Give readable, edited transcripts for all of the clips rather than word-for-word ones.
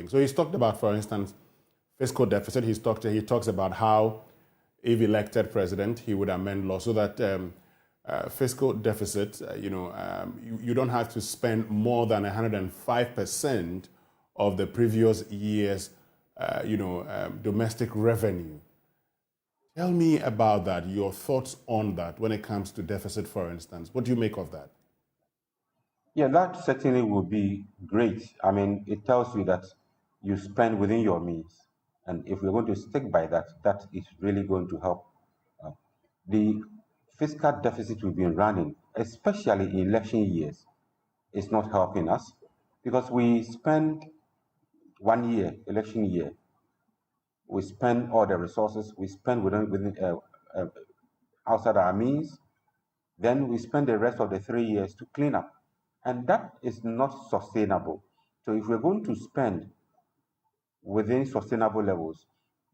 something. So he's talked about, for instance, fiscal deficit. He talks about how, if elected president, he would amend law so that fiscal deficit, you don't have to spend more than 105% of the previous year's, domestic revenue. Tell me about that, your thoughts on that when it comes to deficit, for instance. What do you make of that? Yeah, that certainly would be great. I mean, it tells you that you spend within your means. And if we're going to stick by that, that is really going to help. The fiscal deficit we've been running, especially in election years, is not helping us because we spend 1 year, election year, we spend all the resources, we spend outside our means, then we spend the rest of the 3 years to clean up. And that is not sustainable. So if we're going to spend within sustainable levels,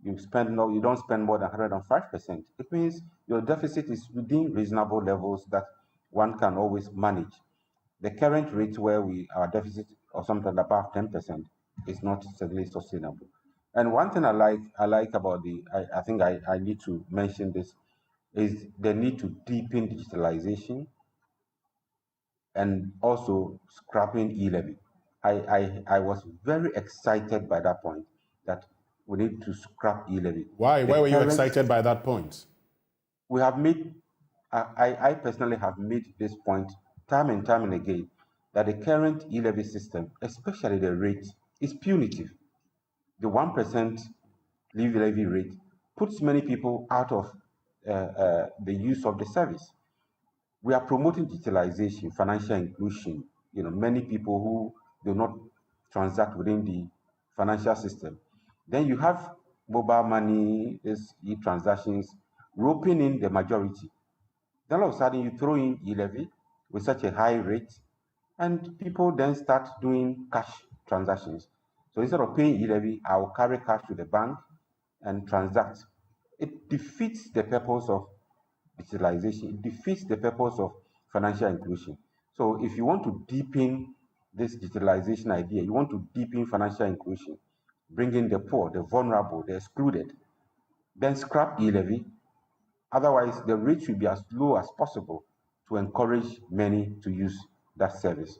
you don't spend more than 105%. It means your deficit is within reasonable levels that one can always manage. The current rate where our deficit or something above 10% is not certainly sustainable. And one thing I like about I think I need to mention this, is the need to deepen digitalization and also scrapping E-Levy. I was very excited by that point, that we need to scrap E-Levy. Why were you excited by that point? We have made, I personally have made this point time and time and again, that the current E-Levy system, especially the rate, is punitive. The 1% levy rate puts many people out of the use of the service. We are promoting digitalization, financial inclusion. Many people who do not transact within the financial system. Then you have mobile money, these e-transactions, roping in the majority. Then all of a sudden you throw in E-Levy with such a high rate, and people then start doing cash transactions. So instead of paying E-Levy, I will carry cash to the bank and transact. It defeats the purpose of digitalization. It defeats the purpose of financial inclusion. So if you want to deepen this digitalization idea, you want to deepen financial inclusion, bring in the poor, the vulnerable, the excluded, then scrap E-Levy. Otherwise, the rate should be as low as possible to encourage many to use that service.